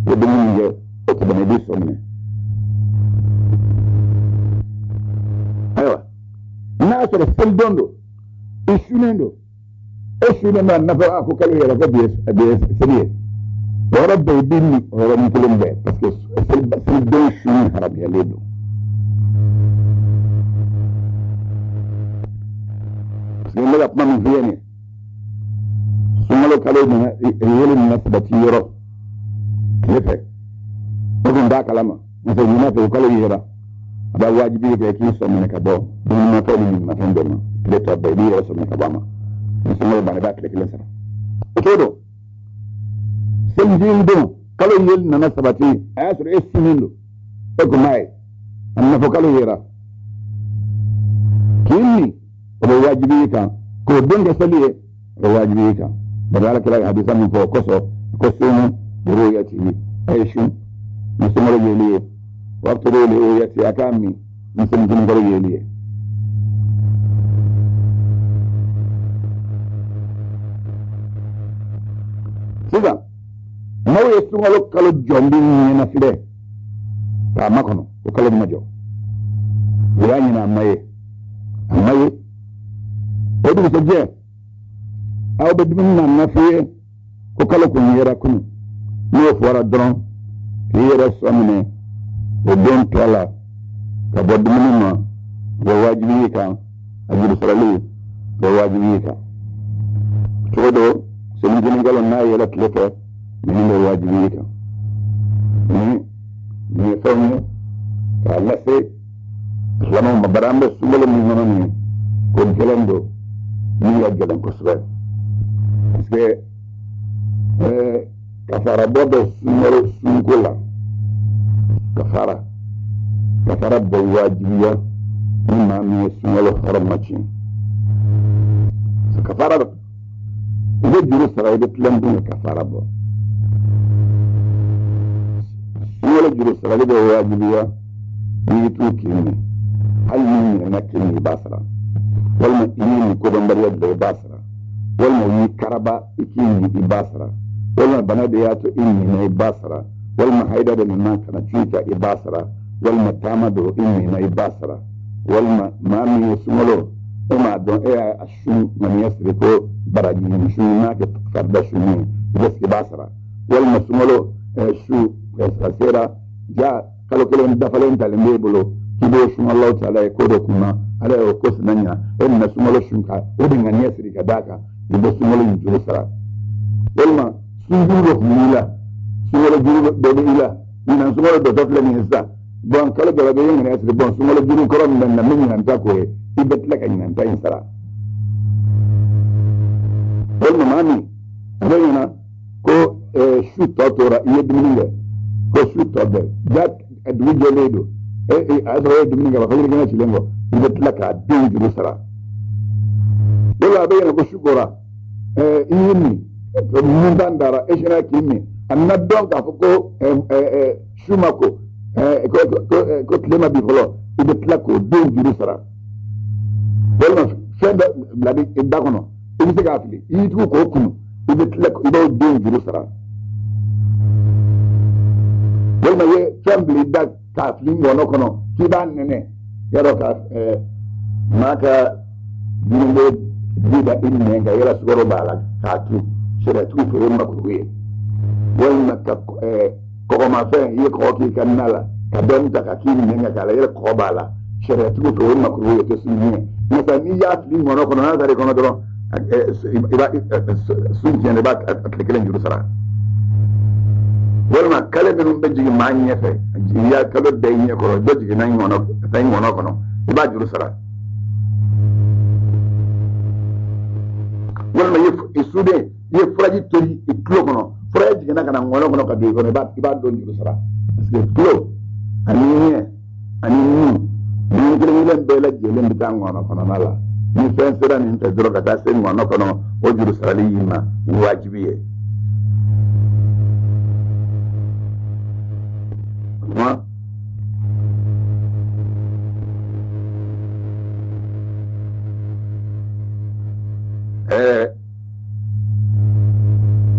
ko dum ni ngi ko to bane bi so mi ayo na so sel dondo ishunendo na nafa ko kale yara ko be seriye ورب يديني ورب يكلم بيه بس سلبين شوين حرب يليدو سيقول لك أطمع من فيني سمالو كالينا يهيل الناس باتيرو كيفك وكن دا كلاما مثل ينافي وكالي يهيرا أبا واجبي كيكي سمينك أبو دون ما فعلي من مكان دوما كليتو أبايدي رسمينك أباما سمالو باني باك لكي لسرا وكيدو سنجين دون قالوا يل ننسبتي أسر إسمينو أكو ماي أنا فقالوا يرى كيني أبو واجبي كان ko donde saliye wajibi ka badala kala hadisa mun ko koso ru'yati aishu musamara yeliye waqtu ru'yati akami musamara jingaro yeliye siga mawe sungalo kalo jombi na fide ta makono ko kala majo yani na maye odu so je aw be dum na nafiye ko kala ko yera kunu no fora dron yera somne o don tala ka bodum ma wa wajibi ka ajibu salali wa wajibi ka todo so ni gene galo na yela tlefe ni wa wajibi ka ni fami ka lasse lama mabarambe sumalo mi manani ko gelando ni ya gelan ko sube parce que kafara bodo sumalo sunkola kafara bo wajibiya ni ma mi sumalo haramachi so kafara ide juru sara ide tlembu kafara bo sumalo juru sara ide wajibiya ni tukini hal min nakini basra walma ini ko don bari da basra walma yi karaba ikini basra walma banade yato inni na basra walma haida da nan kana cika basra walma tamado inni na basra walma mami sumalo uma don ashu man yasri ko baraji shu na ke farda shu ni gaski basra walma sumalo shu asira ja kalo ndafalen talembe bolo kibo shuma Allah ta'ala ko da kuma ala ya ko sunanya na sumalo shunka odin ga yasri ka daka ibo sumalo juru sara walma sumalo humila sumalo juru do ila ina sumalo do tafle ni hissa bon kala da ga yin yasri bon sumalo juru koron dan na min nan ta ko ibet la kan nan ta yin sara walma mami adena ko shu totora yedminga ko shu tobe jak adu jeledo azra dum nga fajir gina chilengo idet laka dew juru sara wala bayna ko shukura inni mun dandara eshina kimi anna don ka ko shumako ko tlema bi folo idet lako dew juru sara wala fenda bladi dakono ibi ga afli yitu ko kunu idet lako ido dew juru sara wala ye family dak kafin wono kono kiban nene yaro ka maka dingo dida inne ga yara sugoro bala katu shira tu fe ma kuwe wonna ka ko ma fe yi ko ki kanala ka don ta ka kini nenga kala yara ko bala shira tu fe ma kuwe to sunni ne ta ni ya fi wono kono na tare kono do iba sun jene ba atlekelen juru sara walma kala minum be jigi ma nyefe ya kala de nye ko do jigi nan wono kono iba juru sara walma isude ye fraji tori iklo kono fraji gina kana wono kono ka de kono iba do juru sara parce que klo ani ni ngire len be la jelen bi tan wono kono nala ni sensera ni te dro ka ta sen wono kono o juru sara li yima wajibiye ma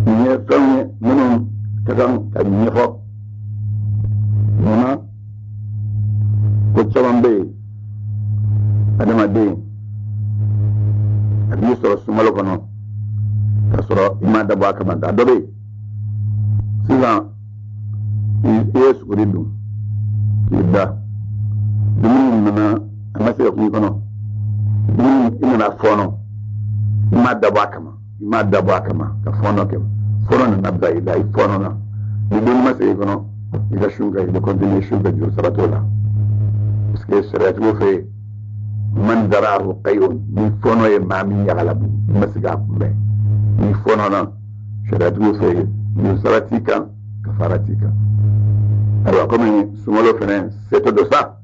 ni fanye munum kadan ka nyefo mona ko chabambe adama de abi so sumalo kono kasoro imada ba kamanda adobe sila yesu kuridu kida dum nana amase ko kono dum ina fono imada ba kama ka fono ke fono na bai dai fono na dum mase kono ida shunga ida continue shunga jur saratola parce saratu fe man darahu qayun ni fono e mami yagalabu masiga kumbe ni fono na saratu fe ni saratika kafaratika. Alors, comme Soumalo fait, c'est de ça.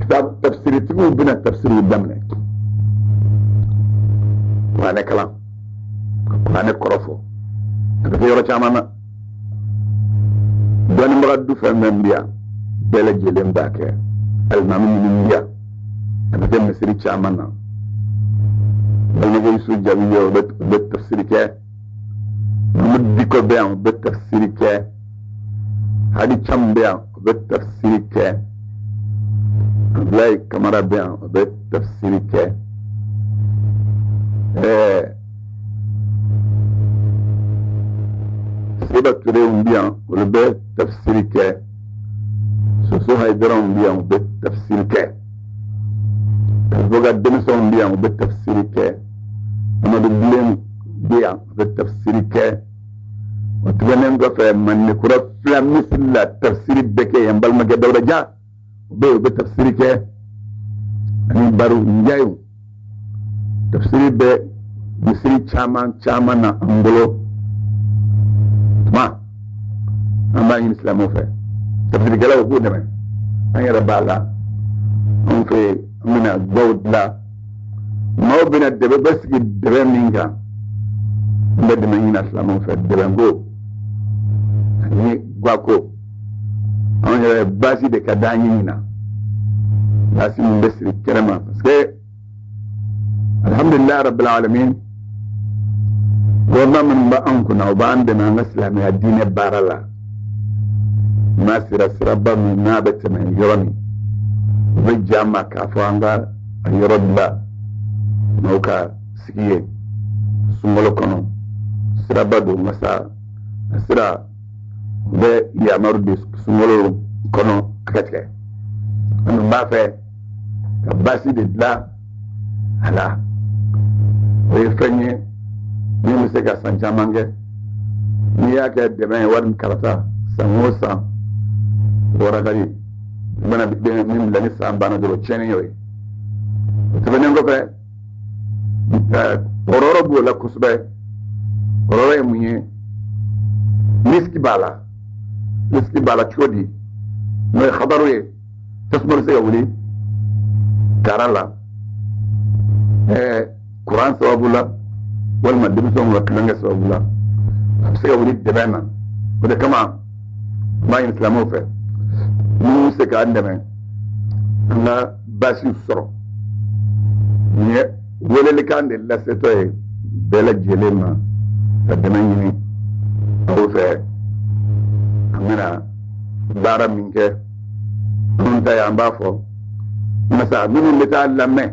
Tafsir, tu veux bien tafsir le damne. fo ka fe yoro chamana don mraddu fa membia bela jelem bake almami min biya ka fe misri chamana balma go su jami yo bet tafsir ke muddi ko be am bet tafsir ke hadi chambe am bet tafsir ke Ablaye Kamara bien bet tafsir ke Seba Touré bien le bet tafsir ke Soso Haidara bien bet tafsir ke Boga Denison bien bet tafsir ke Amadou Blem bien bet tafsir ke Watibenen go fe man kura flamis la tafsir beke yambal ma gedawda ja be tafsir ke ani baru njayu tafsir be misri chaman na angolo ma amba in islamo fe tafsir ke la ko deme an yara bala on fe mina gowdla mo bina debe baski debe minga mbede ma in islamo fe debe ngo ani gwako on yara basi de kadani na basi mbesri kerema parce que alhamdulillah rabbil alamin goma min ba an kuna ba an da na islami addini barala masira siraba min na bata mai yoroni bi jama ka fa anga ayorodla nauka sikiye sumolo kono siraba do masa sira be ya marudi sumolo kono akatke an ba fe ka basi de la ala oye fenye ni muse ka san jamange ni ya ke de ben warin karata samosa wora gari bana bi min la ni san bana do chene yoy to benen go fe ororo bu la kusbe ororo e munye miski bala chodi no khabaru ye tasmur se wuli karala Quran sababula wal madrusum wa kilanga sababula se wuli debena wala kama ma islamu fe mu se ka andame na basi soro ni wala likande la setoy bela jelema tadana ni aw fe amina bara minke on ta yamba fo masa minu leta lamme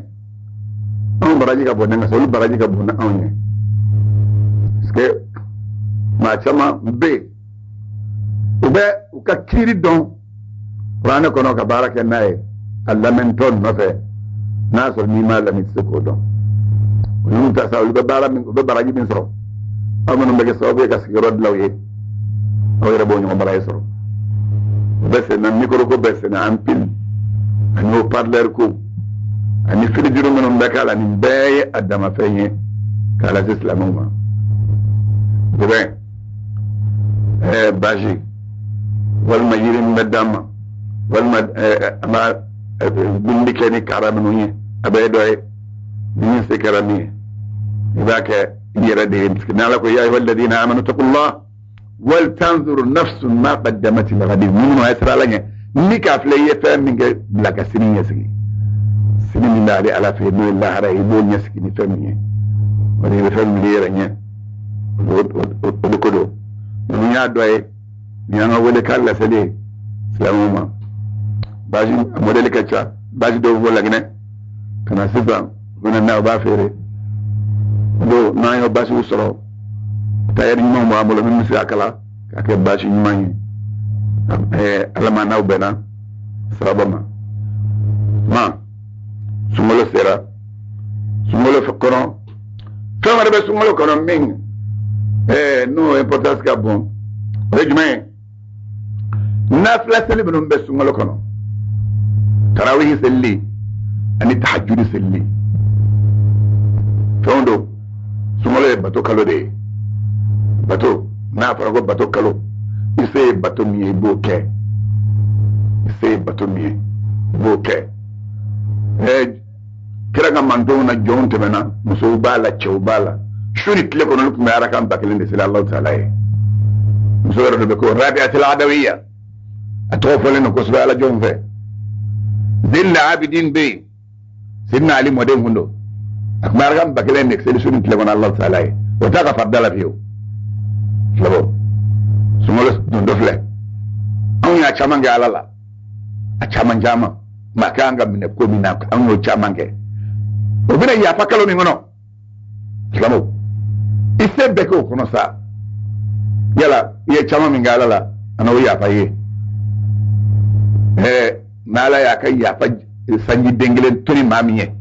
on baraji ka bonne ngasol baraji ka bonne onye parce que ma chama be ube uka kiri don rana kono ka baraka nae allamen ton no fe naso ni mala mi seko don on ta sa ube bara min ube baraji min soro amano mbege so be ka sigiro lawye awira bo nyoma baraji soro bese na micro ko bese na ampil ani parler ko ani fili juro mon mbekala ni beye adama fenye kala islamuma debe baji wal mayirin madama wal ma ama bindi keni karamnu ni abe doy ni se karami ibaka yira de nala ko ya ayyuhal ladina amanu taqullah wal tanzur nafsun ma qaddamat li ghadin min wa yasralanya nika fle yefa minga blaka sinin yasgi sinin ndali ala fi billah ara ibo nyaski ni famiye wani be fam lira nya do kodo ni ya doye ni nga wole kala sede islamuma baji model kacha baji do wala gine kana sifa wona na ba fere do na yo baji usoro tayar ni mo amulo min si akala ka baji nymanyi alama na ubena sabama ma sumolo sera sumolo fakoro kama be sumolo kono min no importance ka bon rejme nafla selibun be sumolo kono tarawih selli ani tahajjud selli tondo sumolo bato kalo de bato na farago bato kalo ise bato mi boke ise bato mi boke kira ga mando na jonte mena muso bala chew bala shuri tile kono lupu me arakan bakilin de sila Allah ta'ala ye musoro de ko rabi'atul adawiyya atofole no ko suba ala jom fe dilla abidin be sidna ali modem hundo ak me arakan bakilin de sila shuri tile kono Allah ta'ala ye wata ka fardala fiyo labo sumolo dondo fle an ya chamange alala a chaman jama makanga mine ko mina an yo chamange o bina ya fakalo mi ngono labo ise beko kono sa yala ye chama min galala ana ya faye nala ya kai ya fa sanji dengelen tori mamiye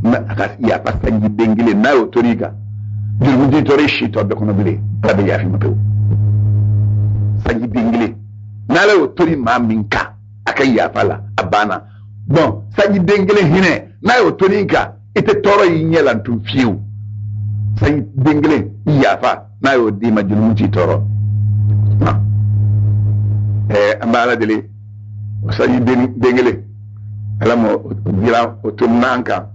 na aka ya fa sanji dengelen na o tori ga dirbuji tori shi to be kono bile rabe ya fi mato sanji dengelen nala o tori maminka akai ya fala abana bon sanji dengelen hine na o tori ka ite toro yinyela ntum fiu sanji dengelen yafa na yo di majnun toro ambala dele sanji dengele alamo dira o tunanka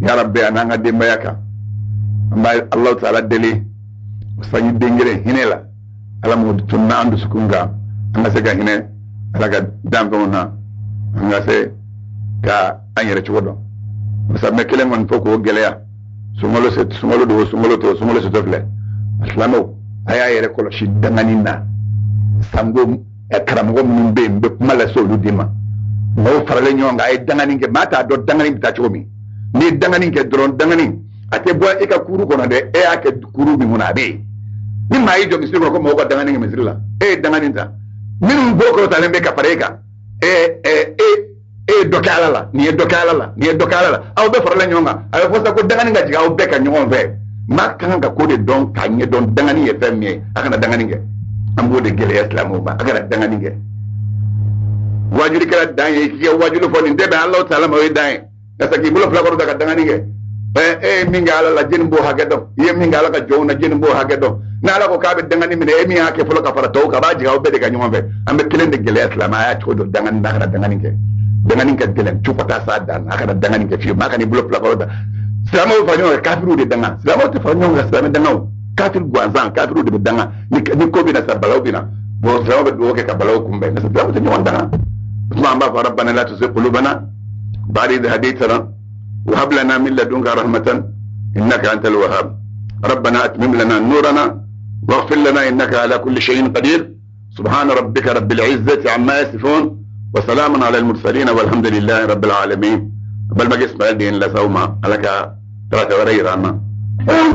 ya rabbi ananga dembayaka ambal Allah ta'ala dele sanji dengele hinela alamo tunandu sukunga anga sega hine alaga damgo na anga se ka anyere chodo musamme kelen ngon foko geleya sumolo se tofle aslamo aya yere kolo shi danganina sango karamo mun be mala so ludima mo farale nyonga ay danganinge mata do danganin bita chomi ni danganinge dron danganin ate bo e ka kuru kono de e ake kuru mi munabe ni mai jo misiri ko mo ko danganinge misirila e danganinta min bo ko talembe ka pareka dokala la aw be farala nyonga ay fosa ko dangani ngaji aw be ka nyonga fe makka nga ko de don kanye don dangani ye femme akana dangani nge ambo de gele islamu ba akana dangani nge wajuri kala danye ki wajulu foni debe Allah ta'ala ma wedaye kasa ki bulo fla ko daga dangani nge minga ala la jin bo hagedo ye minga ala ka jowna jin bo hagedo na ala ko kabe dangani mi de mi hake fulo ka fara to ka baji aw be de ka nyonga fe ambe kilen de gele islamu ay to do dangani nakara dangani nge dangani ka gelen chupata sa dan akana dangani ke fi makani bulo pla ko da silamo fanyo kafiru de danga silamo te fanyo ga silamo danga kafir gwanzan kafiru de danga ni ko bi na sa balaw bina bo silamo be do ke ka balaw kumbe na silamo te nyon danga kuma amba fa rabbana la tuzigh qulubana ba'da idh hadaytana wa hab lana min ladunka rahmatan innaka antal wahhab rabbana atmim lana nurana واغفر لنا انك على كل شيء قدير سبحان ربك رب العزه عما يصفون وسلام على المرسلين والحمد لله رب العالمين بل ما جسم الدين لا سوما عليك ثلاثة وريرانا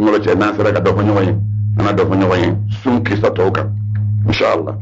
مولى الناس رك دفنوا وين أنا دفنوا وين سونكي ستوكا إن شاء الله